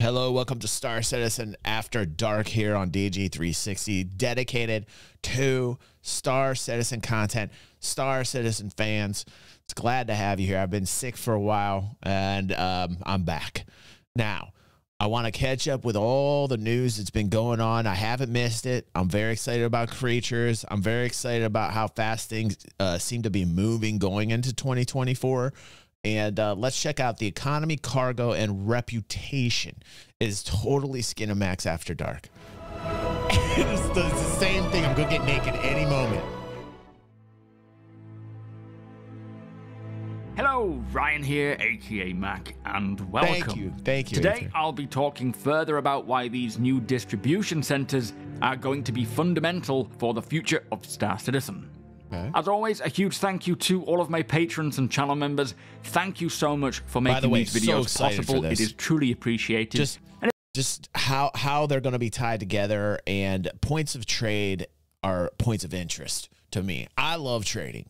Hello, welcome to Star Citizen After Dark here on DG360, dedicated to Star Citizen content, Star Citizen fans. It's glad to have you here. I've been sick for a while, and I'm back. Now, I want to catch up with all the news that's been going on. I haven't missed it. I'm very excited about creatures. I'm very excited about how fast things seem to be moving going into 2024. And let's check out the economy, cargo, and reputation. It is totally Skinamax After Dark. It's the same thing. I'm going to get naked any moment. Hello, Ryan here, aka Mac, and welcome. Thank you. Today, I'll be talking further about why these new distribution centers are going to be fundamental for the future of Star Citizen. Okay. As always, a huge thank you to all of my patrons and channel members. Thank you so much for making these videos possible. It is truly appreciated. Just how they're going to be tied together, and points of trade are points of interest to me. I love trading.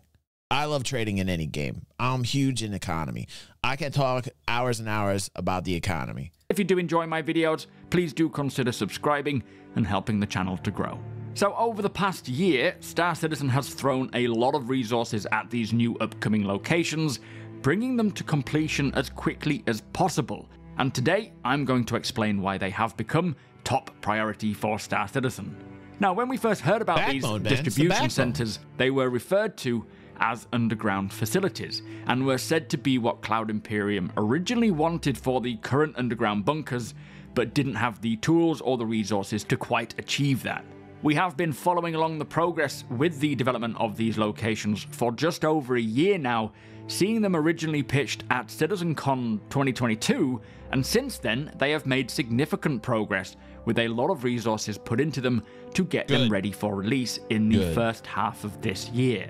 I love trading in any game. I'm huge in economy. I can talk hours and hours about the economy. If you do enjoy my videos, please do consider subscribing and helping the channel to grow. So over the past year, Star Citizen has thrown a lot of resources at these new upcoming locations, bringing them to completion as quickly as possible. And today, I'm going to explain why they have become top priority for Star Citizen. Now, when we first heard about these distribution centers, they were referred to as underground facilities, and were said to be what Cloud Imperium originally wanted for the current underground bunkers, but didn't have the tools or the resources to quite achieve that. We have been following along the progress with the development of these locations for just over a year now, seeing them originally pitched at CitizenCon 2022, and since then they have made significant progress with a lot of resources put into them to get them ready for release in the first half of this year.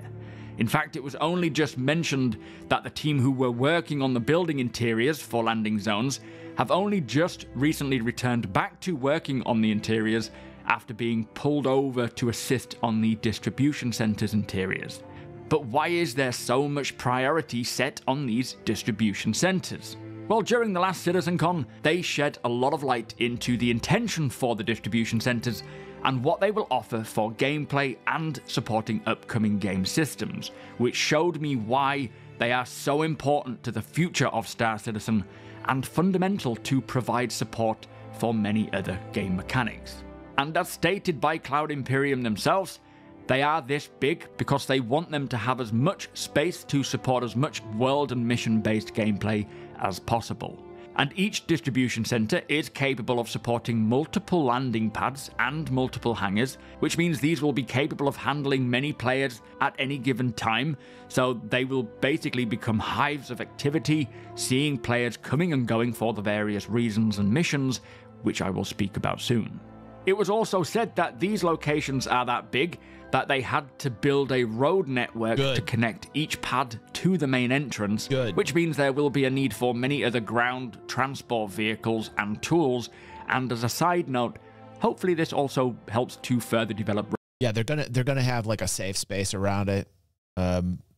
In fact, it was only just mentioned that the team who were working on the building interiors for landing zones have only just recently returned back to working on the interiors after being pulled over to assist on the distribution centers interiors. But why is there so much priority set on these distribution centers? Well, during the last CitizenCon, they shed a lot of light into the intention for the distribution centers and what they will offer for gameplay and supporting upcoming game systems, which showed me why they are so important to the future of Star Citizen and fundamental to provide support for many other game mechanics. And as stated by Cloud Imperium themselves, they are this big because they want them to have as much space to support as much world and mission-based gameplay as possible. And each distribution center is capable of supporting multiple landing pads and multiple hangars, which means these will be capable of handling many players at any given time, so they will basically become hives of activity, seeing players coming and going for the various reasons and missions, which I will speak about soon. It was also said that these locations are that big that they had to build a road network to connect each pad to the main entrance, which means there will be a need for many other ground transport vehicles and tools. And as a side note, hopefully this also helps to further develop. Yeah, they're gonna have like a safe space around it.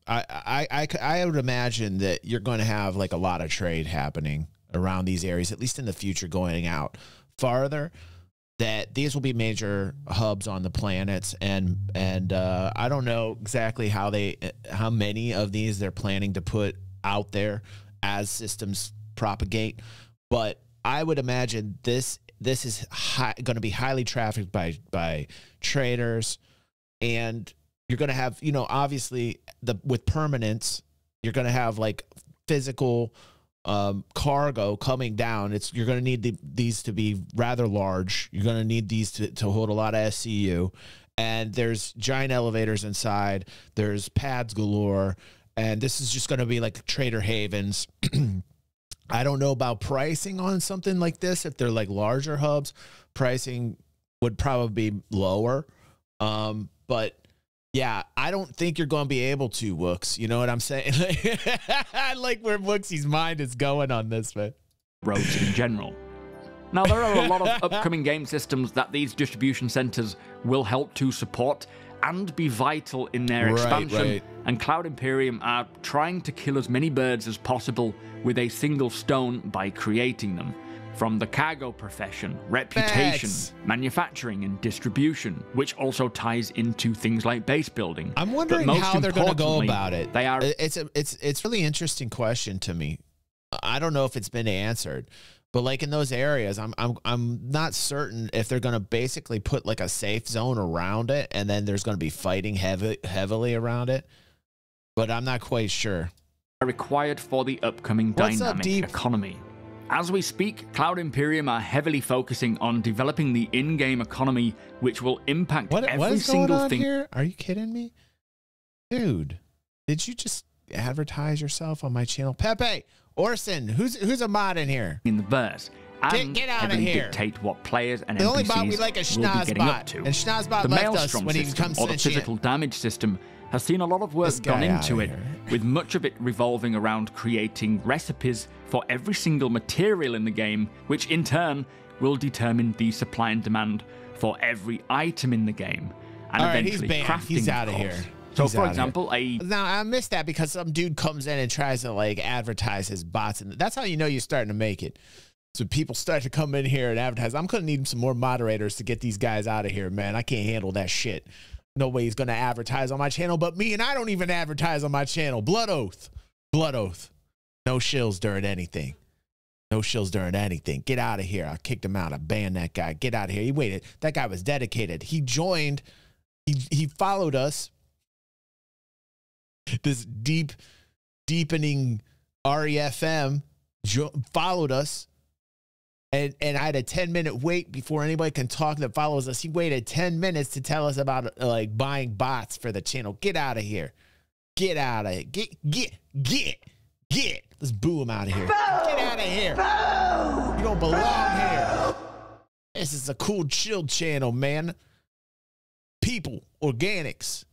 I would imagine that you're going to have like a lot of trade happening around these areas, at least in the future, going out farther. That these will be major hubs on the planets, and I don't know exactly how many of these they're planning to put out there as systems propagate, but I would imagine this is going to be highly trafficked by traders, and you're going to have, you know, obviously with permanence, you're going to have like physical cargo coming down. You're going to need these to be rather large. You're going to need these to hold a lot of SCU, and there's giant elevators inside. There's pads galore, and this is just going to be like trader havens. I don't know about pricing on something like this. If they're like larger hubs, pricing would probably be lower. But yeah, I don't think you're going to be able to, Wooks. You know what I'm saying? I like where Wooksy's mind is going on this, man. Roads in general. Now, there are a lot of upcoming game systems that these distribution centers will help to support and be vital in their expansion. And Cloud Imperium are trying to kill as many birds as possible with a single stone by creating them. from the cargo profession, reputation, Facts. manufacturing, and distribution, which also ties into things like base building. I'm But wondering most how they're going to go importantly, about it. They are It's a really interesting question to me. I don't know if it's been answered, but like in those areas, I'm not certain if they're going to basically put like a safe zone around it, and then there's going to be fighting heavily around it. But I'm not quite sure. required for the upcoming What's up, dynamic Deep? economy. As we speak, Cloud Imperium are heavily focusing on developing the in-game economy, which will impact What every is going single on thing here? Are you kidding me? Dude, did you just advertise yourself on my channel? Pepe, Orson, who's a mod in here? in the verse. And Get outta heavily here. dictate what players and The only bot we NPCs like is will be getting up Schnozzbot, to. and Schnozzbot The left us Maelstrom when he system, comes or to the the physical damage system, has seen a lot of work This guy gone into outta it, here. with much of it revolving around creating recipes for every single material in the game, which in turn will determine the supply and demand for every item in the game, and All right, he's eventually banned. crafting. He's of outta course. here. So, He's for outta example, Now I missed that because some dude comes in and tries to like advertise his bots, and that's how you know you're starting to make it. So people start to come in here and advertise. I'm gonna need some more moderators to get these guys out of here, man. I can't handle that shit. No way he's gonna advertise on my channel, but me, and I don't even advertise on my channel. Blood oath, blood oath. No shills during anything. No shills during anything. Get out of here. I kicked him out. I banned that guy. Get out of here. He waited. That guy was dedicated. He joined. He followed us. This deepening REFM followed us, and I had a 10-minute wait before anybody can talk that follows us. He waited 10 minutes to tell us about like buying bots for the channel. Get out of here. Get out of here. Get. Let's boo him out of here. Get out of here. You don't belong here. This is a cool, chill channel, man. People, organics.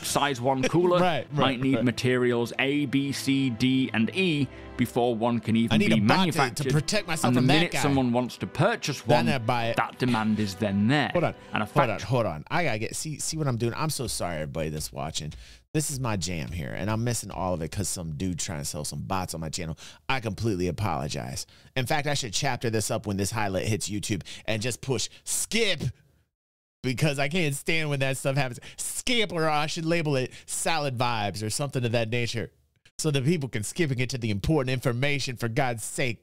size 1 cooler might need right. materials A, B, C, D, and E before one can I even need be a bot manufactured. to protect myself and the from that minute guy. someone wants to purchase Then one, I buy it. that demand is then there. Hold on. And a Hold on. I gotta get see what I'm doing. I'm so sorry, everybody that's watching. This is my jam here, and I'm missing all of it because some dude trying to sell some bots on my channel. I completely apologize. In fact, I should chapter this up when this highlight hits YouTube and just push skip, because I can't stand when that stuff happens. Skip, or I should label it salad vibes or something of that nature, so that people can skip and get to the important information, for God's sake.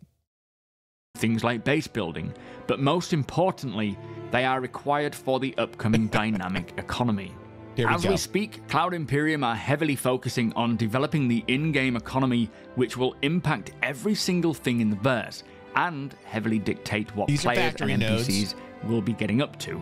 things like base building, but most importantly, they are required for the upcoming dynamic economy. As we speak, Cloud Imperium are heavily focusing on developing the in-game economy, which will impact every single thing in the verse, and heavily dictate what These are players and factory nodes. NPCs will be getting up to.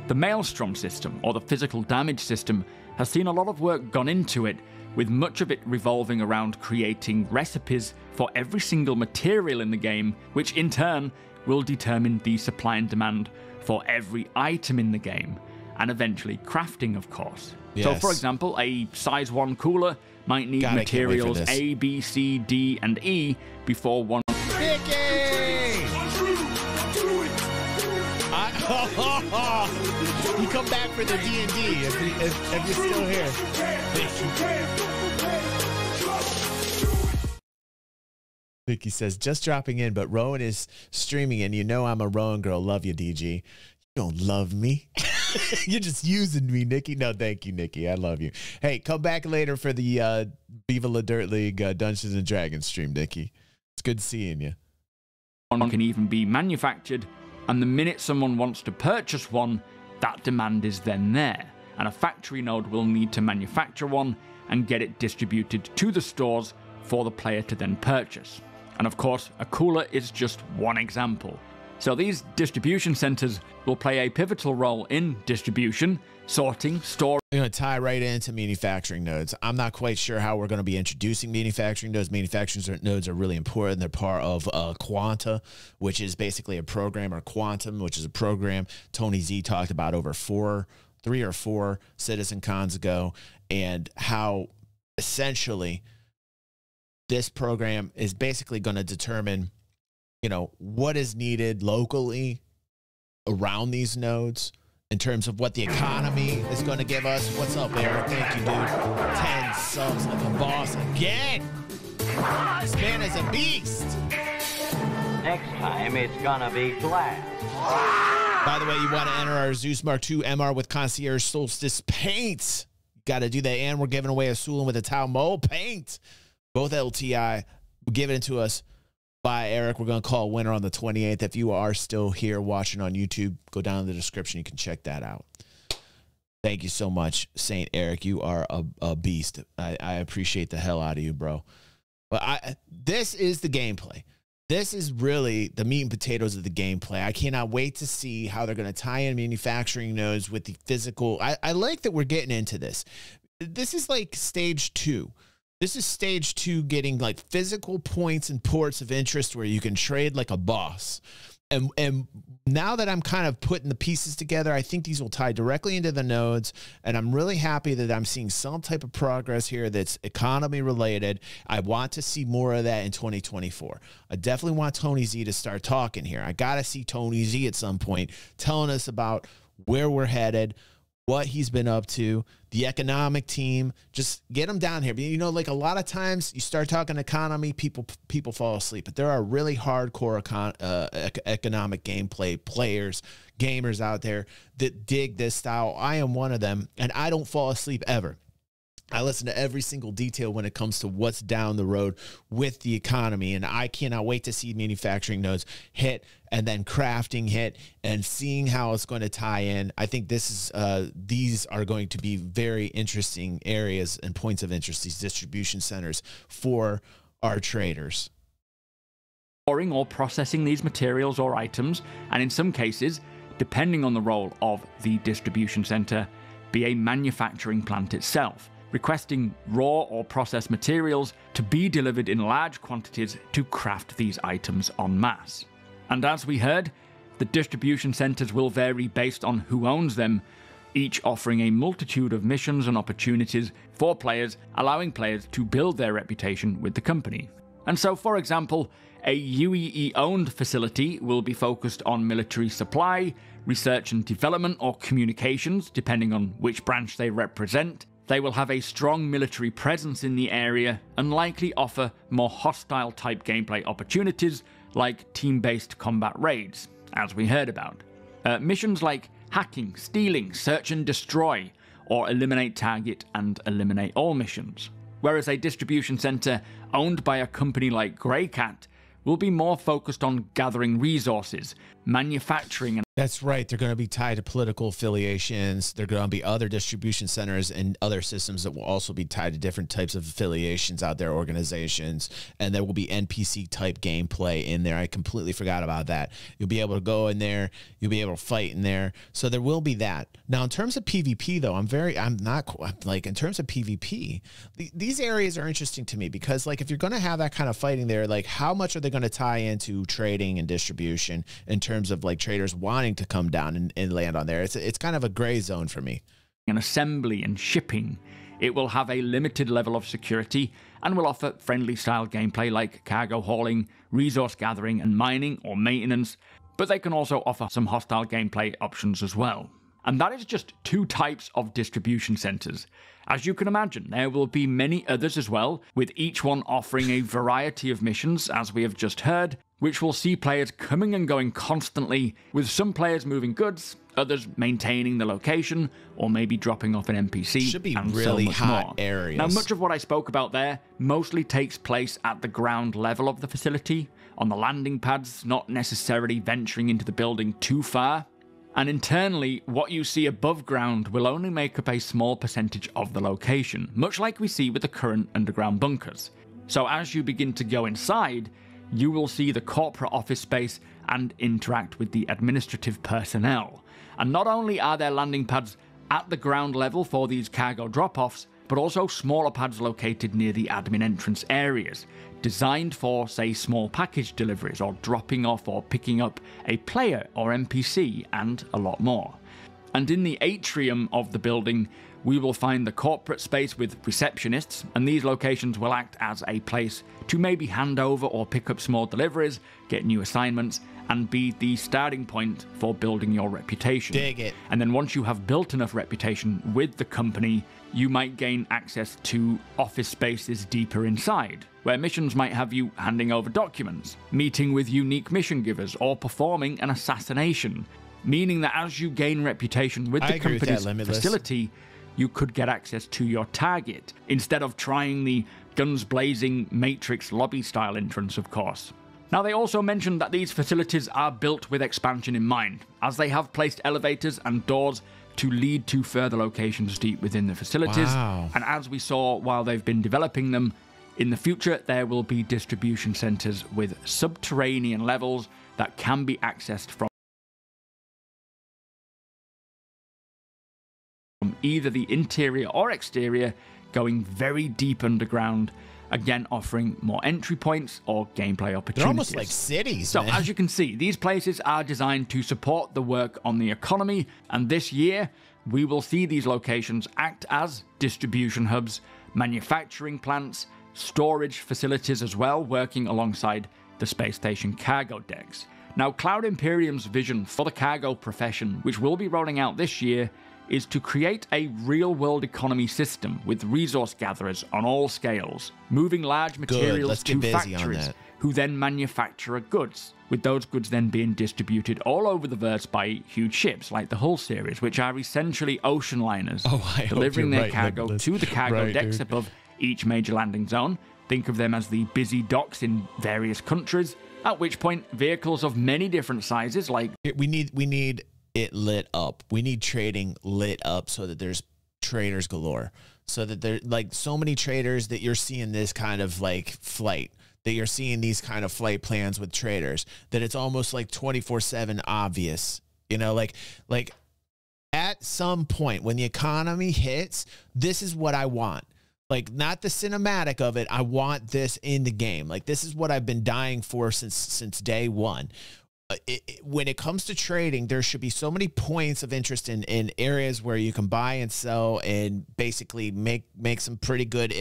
The Maelstrom system, or the physical damage system, has seen a lot of work gone into it, with much of it revolving around creating recipes for every single material in the game, which in turn will determine the supply and demand for every item in the game, and eventually crafting, of course. So, Yes. for example, a size 1 cooler might need God, I can't wait for materials this. A, B, C, D, and E before one. Mickey! You come back for the D&D if you're still here. Vicky says, just dropping in, but Rowan is streaming, and you know I'm a Rowan girl. Love you, DG. You don't love me. You're just using me, Nikki. No, thank you, Nikki. I love you. Hey, come back later for the Viva La Dirt League Dungeons and Dragons stream, Nikki. It's good seeing you. One can even be manufactured, and the minute someone wants to purchase one, that demand is then there, and a factory node will need to manufacture one and get it distributed to the stores for the player to then purchase. And of course, a cooler is just one example. So these distribution centers will play a pivotal role in distribution, sorting, storing. We're going to tie right into manufacturing nodes. I'm not quite sure how we're going to be introducing manufacturing nodes. Manufacturing nodes are really important. They're part of Quanta, which is basically a program, or Quantum, which is a program Tony Z talked about over 3 or 4 Citizen Cons ago, and how essentially this program is basically going to determine, you know, what is needed locally around these nodes in terms of what the economy is going to give us. What's up, Eric? Thank you, dude. 10 subs like a boss again. This man is a beast. Next time, it's gonna be glass. By the way, you want to enter our Zeus Mark II MR with Concierge Solstice paint. Got to do that. And we're giving away a Sulin with a Tau Mo paint. Both LTI. Given it to us by Eric. We're going to call a winner on the 28th. If you are still here watching on YouTube, go down in the description. You can check that out. Thank you so much, Saint Eric. You are a beast. I appreciate the hell out of you, bro. But this is the gameplay. This is really the meat and potatoes of the gameplay. I cannot wait to see how they're going to tie in manufacturing nodes with the physical. I like that we're getting into this. This is like stage 2. This is stage 2, getting like physical points and ports of interest where you can trade like a boss. And now that I'm kind of putting the pieces together, I think these will tie directly into the nodes. And I'm really happy that I'm seeing some type of progress here that's economy related. I want to see more of that in 2024. I definitely want Tony Z to start talking here. I got to see Tony Z at some point telling us about where we're headed, what he's been up to, the economic team. Just get him down here. But, you know, like a lot of times you start talking economy, people fall asleep. But there are really hardcore economic gameplay players, gamers out there that dig this style. I am one of them, and I don't fall asleep ever. I listen to every single detail when it comes to what's down the road with the economy, and I cannot wait to see manufacturing nodes hit and then crafting hit and seeing how it's going to tie in. I think this is these are going to be very interesting areas and points of interest, these distribution centers for our traders. Storing or processing these materials or items, and in some cases, depending on the role of the distribution center, be a manufacturing plant itself, requesting raw or processed materials to be delivered in large quantities to craft these items en masse. And as we heard, the distribution centers will vary based on who owns them, each offering a multitude of missions and opportunities for players, allowing players to build their reputation with the company. And so, for example, a UEE-owned facility will be focused on military supply, research and development, or communications, depending on which branch they represent. They will have a strong military presence in the area and likely offer more hostile type gameplay opportunities like team-based combat raids, as we heard about. Missions like hacking, stealing, search and destroy, or eliminate target and eliminate all missions. Whereas a distribution center owned by a company like Greycat will be more focused on gathering resources, manufacturing. That's right. They're going to be tied to political affiliations. There are going to be other distribution centers and other systems that will also be tied to different types of affiliations out there, organizations, and there will be NPC type gameplay in there. I completely forgot about that. You'll be able to go in there. You'll be able to fight in there. So there will be that. Now, in terms of PvP, though, I'm not like in terms of PvP, these areas are interesting to me because like if you're going to have that kind of fighting there, like how much are they going to tie into trading and distribution in terms of like traders wanting to come down and land on there? It's kind of a gray zone for me. And assembly and shipping, it will have a limited level of security and will offer friendly style gameplay like cargo hauling, resource gathering and mining or maintenance, but they can also offer some hostile gameplay options as well. And that is just 2 types of distribution centers. As you can imagine, there will be many others as well, with each one offering a variety of missions, as we have just heard, which will see players coming and going constantly, with some players moving goods, others maintaining the location, or maybe dropping off an NPC. Should be and really so much hot more. areas. Now, much of what I spoke about there mostly takes place at the ground level of the facility, on the landing pads, not necessarily venturing into the building too far. And internally, what you see above ground will only make up a small percentage of the location, much like we see with the current underground bunkers. So as you begin to go inside, you will see the corporate office space and interact with the administrative personnel. And not only are there landing pads at the ground level for these cargo drop-offs, but also smaller pads located near the admin entrance areas, designed for, say, small package deliveries or dropping off or picking up a player or NPC, and a lot more. And in the atrium of the building, we will find the corporate space with receptionists, and these locations will act as a place to maybe hand over or pick up small deliveries, get new assignments, and be the starting point for building your reputation. Dig it. And then once you have built enough reputation with the company, you might gain access to office spaces deeper inside, where missions might have you handing over documents, meeting with unique mission givers, or performing an assassination, meaning that as you gain reputation with the company's facility, you could get access to your target, instead of trying the guns blazing Matrix lobby style entrance, of course. Now, they also mentioned that these facilities are built with expansion in mind, as they have placed elevators and doors to lead to further locations deep within the facilities. Wow. And as we saw while they've been developing them, in the future there will be distribution centers with subterranean levels that can be accessed from either the interior or exterior, going very deep underground, again offering more entry points or gameplay opportunities. They're almost like cities, So man. as you can see, these places are designed to support the work on the economy, and this year we will see these locations act as distribution hubs, manufacturing plants, storage facilities as well, working alongside the space station cargo decks. Now, Cloud Imperium's vision for the cargo profession, which will be rolling out this year, is to create a real-world economy system with resource gatherers on all scales, moving large materials Let's to get busy on factories that. who then manufacture goods, with those goods then being distributed all over the verse by huge ships like the Hull series, which are essentially ocean liners, delivering their cargo to the cargo decks above each major landing zone. Think of them as the busy docks in various countries, at which point vehicles of many different sizes, like We need it lit up. We need trading lit up so that there's traders galore. So that there, like, so many traders that you're seeing this kind of like flight, that you're seeing these kind of flight plans with traders, that it's almost like 24/7 obvious. You know, like at some point when the economy hits, this is what I want. Like, not the cinematic of it. I want this in the game. Like, this is what I've been dying for since day one. When it comes to trading, there should be so many points of interest in areas where you can buy and sell and basically make some pretty good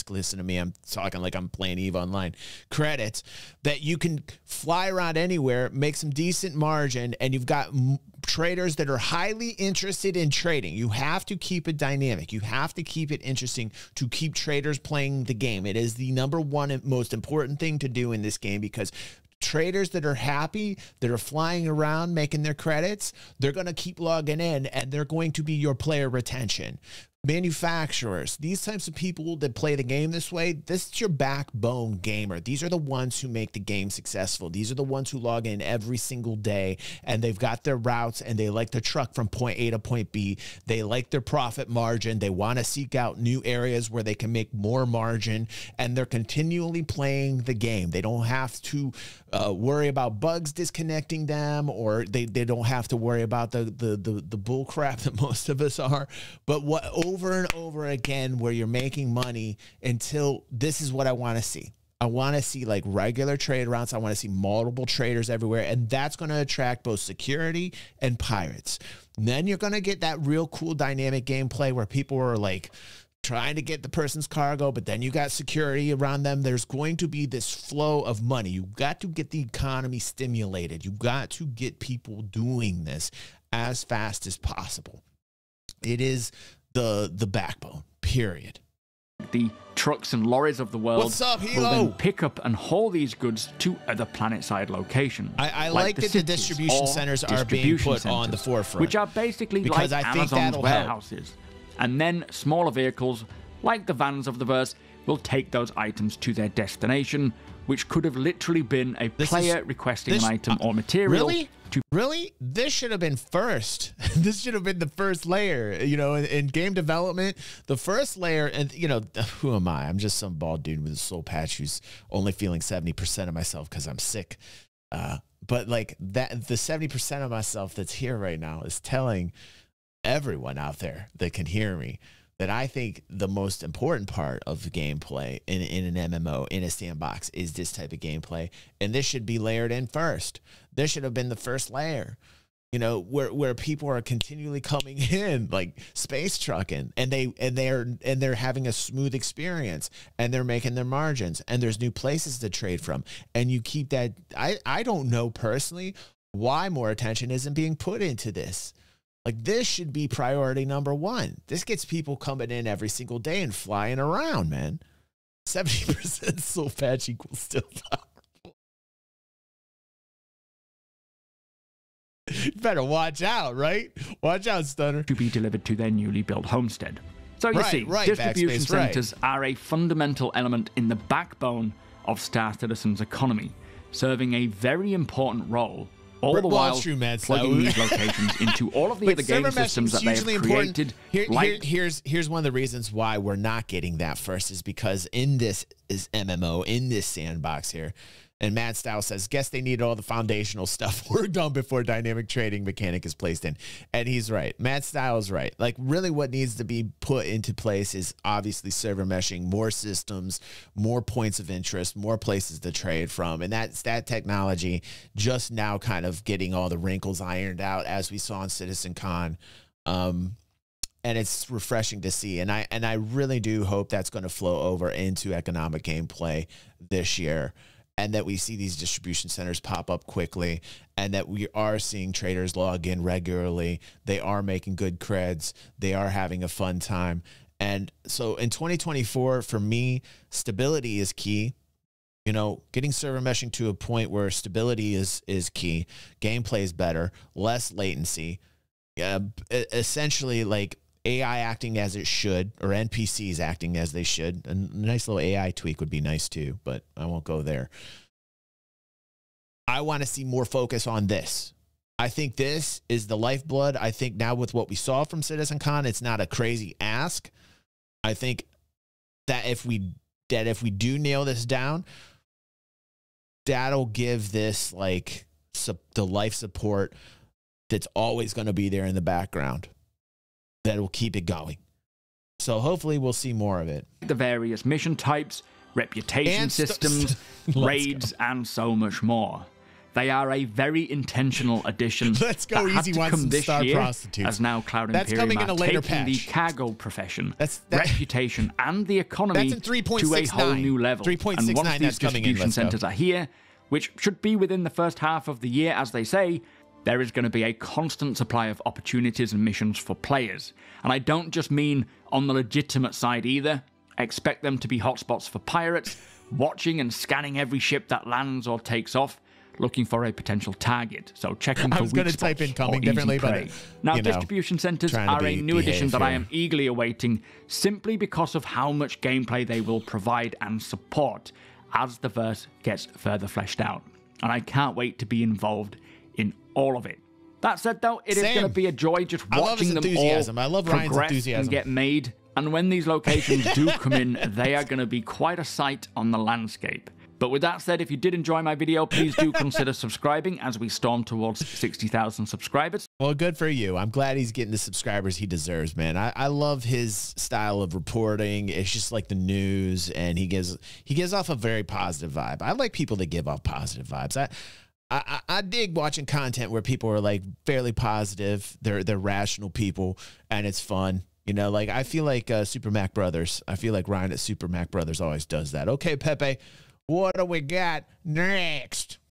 listen to me, I'm talking like I'm playing EVE Online credits, that you can fly around anywhere, make some decent margin, and you've got traders that are highly interested in trading. You have to keep it dynamic. You have to keep it interesting to keep traders playing the game. It is the #1 and most important thing to do in this game, because traders that are happy, that are flying around making their credits, they're going to keep logging in, and they're going to be your player retention. Manufacturers, these types of people that play the game this way, this is your backbone gamer. These are the ones who make the game successful. These are the ones who log in every single day, and they've got their routes, and they like the truck from point A to point B. They like their profit margin. They want to seek out new areas where they can make more margin, and they're continually playing the game. They don't have to worry about bugs disconnecting them, or they don't have to worry about the bull crap that most of us are. But what over and over again, where you're making money, until this is what I want to see. I want to see like regular trade routes. I want to see multiple traders everywhere, and that's going to attract both security and pirates. And then you're going to get that real cool dynamic gameplay where people are like trying to get the person's cargo, but then you got security around them. There's going to be this flow of money. You got to get the economy stimulated. You got to get people doing this as fast as possible. It is the backbone, period. the trucks and lorries of the world What's up, will Hilo? then pick up and haul these goods to other planet-side locations. I like that the cities distribution or centers are being distribution put on the centers, forefront. which are basically Because like I think Amazon's that'll help. warehouses. And then smaller vehicles, like the vans of the verse, will take those items to their destination, which could have literally been a player requesting an item or material. Really? This should have been first. This should have been the first layer. You know, in game development, the first layer, and you know, who am I? I'm just some bald dude with a soul patch who's only feeling 70% of myself because I'm sick. But like that, the 70% of myself that's here right now is telling everyone out there that can hear me that I think the most important part of the gameplay in an MMO, in a sandbox, is this type of gameplay. And this should be layered in first. This should have been the first layer. you know, where people are continually coming in like space trucking, and they're having a smooth experience, and they're making their margins, and there's new places to trade from, and you keep that. I don't know personally why more attention isn't being put into this. Like, this should be priority number one. This gets people coming in every single day and flying around, man. 70% soul patch equals still powerful. You better watch out, right? Watch out, Stunner. To be delivered to their newly built homestead. So you see, distribution centers are a fundamental element in the backbone of Star Citizen's economy, serving a very important role, all the while plugging these locations into all of the other game systems that they have created. Here's one of the reasons why we're not getting that first, is because in this MMO, in this sandbox here, and Mad Style says, guess they need all the foundational stuff worked on before dynamic trading mechanic is placed in. And he's right. Mad Style is right. Like, really what needs to be put into place is obviously server meshing, more systems, more points of interest, more places to trade from. And that technology just now kind of getting all the wrinkles ironed out, as we saw in Citizen Con. And it's refreshing to see. And I really do hope that's going to flow over into economic gameplay this year, and that we see these distribution centers pop up quickly, and that we are seeing traders log in regularly. They are making good creds. They are having a fun time. And so in 2024, for me, stability is key. You know, getting server meshing to a point where stability is key. Gameplay is better, less latency. Essentially, like, AI acting as it should, or NPCs acting as they should. A nice little AI tweak would be nice too, but I won't go there. I want to see more focus on this. I think this is the lifeblood. I think now with what we saw from Citizen Con, it's not a crazy ask. I think that if we do nail this down, that'll give this like the life support that's always going to be there in the background. That will keep it going. So hopefully we'll see more of it. The various mission types, reputation systems, raids, and so much more. They are a very intentional addition. Let's go that easy had to come this star year, prostitutes. as now Cloud That's Imperium coming in a are later taking patch. the cargo profession, that, reputation, and the economy to a whole new level. 3.69, and once these coming in, distribution centers are here, which should be within the first half of the year, as they say, there is going to be a constant supply of opportunities and missions for players. And I don't just mean on the legitimate side either. Expect them to be hotspots for pirates, watching and scanning every ship that lands or takes off, looking for a potential target. So checking for I was going to type incoming differently, but now distribution centers are a new addition that I am eagerly awaiting, simply because of how much gameplay they will provide and support as the verse gets further fleshed out. And I can't wait to be involved in all of it. That said, though, it is going to be a joy just watching them all progress and get made. And when these locations do come in, they are going to be quite a sight on the landscape. But with that said, if you did enjoy my video, please do consider subscribing as we storm towards 60,000 subscribers. Well, good for you. I'm glad he's getting the subscribers he deserves, man. I love his style of reporting. It's just like the news, and he gives off a very positive vibe. I like people that give off positive vibes. I dig watching content where people are like fairly positive. They're rational people, and it's fun. You know, like I feel like Super Mac Brothers. I feel like Ryan at Super Mac Brothers always does that. Okay, Pepe, what do we got next?